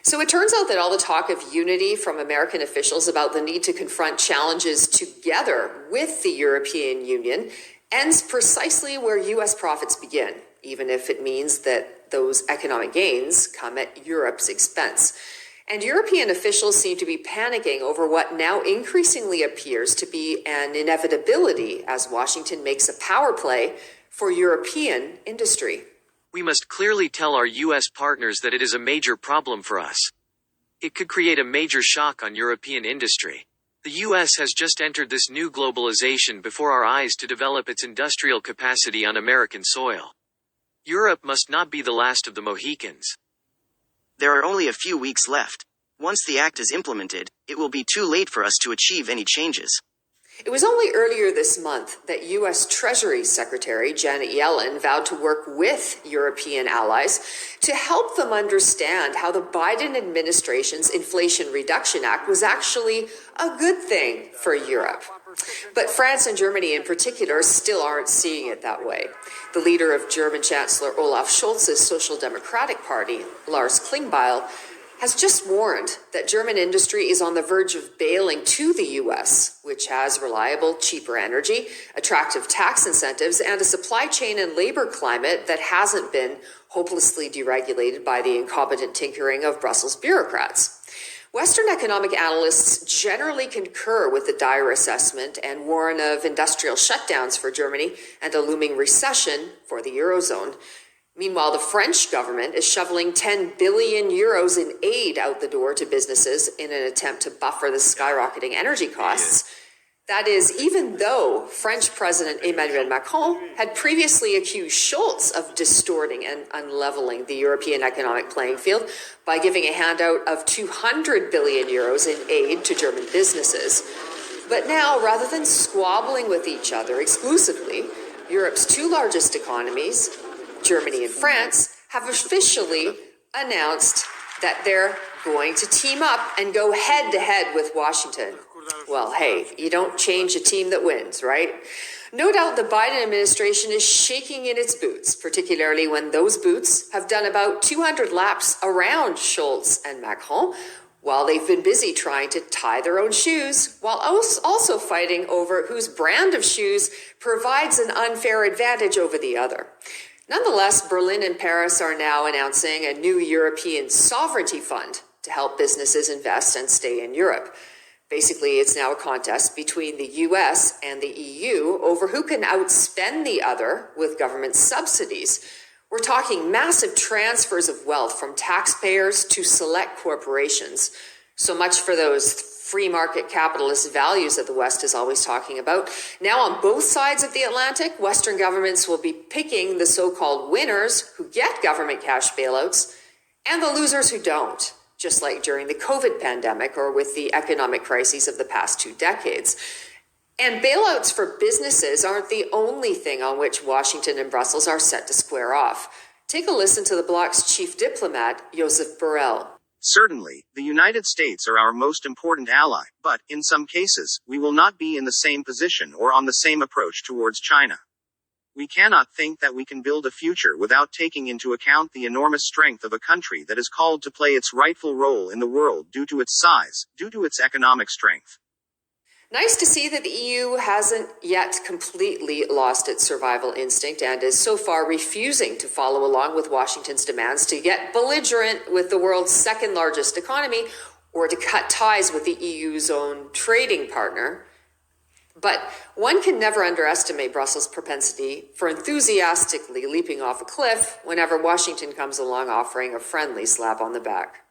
So it turns out that all the talk of unity from American officials about the need to confront challenges together with the European Union ends precisely where U.S. profits begin, even if it means that those economic gains come at Europe's expense. And European officials seem to be panicking over what now increasingly appears to be an inevitability as Washington makes a power play for European industry. We must clearly tell our U.S. partners that it is a major problem for us. It could create a major shock on European industry. The U.S. has just entered this new globalization before our eyes to develop its industrial capacity on American soil. Europe must not be the last of the Mohicans. There are only a few weeks left. Once the act is implemented, it will be too late for us to achieve any changes. It was only earlier this month that U.S. Treasury Secretary Janet Yellen vowed to work with European allies to help them understand how the Biden administration's Inflation Reduction Act was actually a good thing for Europe. But France and Germany in particular still aren't seeing it that way. The leader of German Chancellor Olaf Scholz's Social Democratic Party, Lars Klingbeil, has just warned that German industry is on the verge of bailing to the U.S., which has reliable, cheaper energy, attractive tax incentives, and a supply chain and labor climate that hasn't been hopelessly deregulated by the incompetent tinkering of Brussels bureaucrats. Western economic analysts generally concur with the dire assessment and warn of industrial shutdowns for Germany and a looming recession for the Eurozone. Meanwhile, the French government is shoveling 10 billion euros in aid out the door to businesses in an attempt to buffer the skyrocketing energy costs. That is, even though French President Emmanuel Macron had previously accused Scholz of distorting and unleveling the European economic playing field by giving a handout of 200 billion euros in aid to German businesses. But now, rather than squabbling with each other exclusively, Europe's two largest economies, Germany and France, have officially announced that they're going to team up and go head-to-head with Washington. Well, hey, you don't change a team that wins, right? No doubt the Biden administration is shaking in its boots, particularly when those boots have done about 200 laps around Scholz and Macron, while they've been busy trying to tie their own shoes, while also fighting over whose brand of shoes provides an unfair advantage over the other. Nonetheless, Berlin and Paris are now announcing a new European sovereignty fund to help businesses invest and stay in Europe. Basically, it's now a contest between the US and the EU over who can outspend the other with government subsidies. We're talking massive transfers of wealth from taxpayers to select corporations. So much for those free market capitalist values that the West is always talking about. Now, on both sides of the Atlantic, Western governments will be picking the so-called winners who get government cash bailouts and the losers who don't, just like during the COVID pandemic or with the economic crises of the past 2 decades. And bailouts for businesses aren't the only thing on which Washington and Brussels are set to square off. Take a listen to the bloc's chief diplomat, Joseph Borrell. Certainly, the United States are our most important ally, but, in some cases, we will not be in the same position or on the same approach towards China. We cannot think that we can build a future without taking into account the enormous strength of a country that is called to play its rightful role in the world due to its size, due to its economic strength. Nice to see that the EU hasn't yet completely lost its survival instinct and is so far refusing to follow along with Washington's demands to get belligerent with the world's second largest economy or to cut ties with the EU's own trading partner. But one can never underestimate Brussels' propensity for enthusiastically leaping off a cliff whenever Washington comes along offering a friendly slap on the back.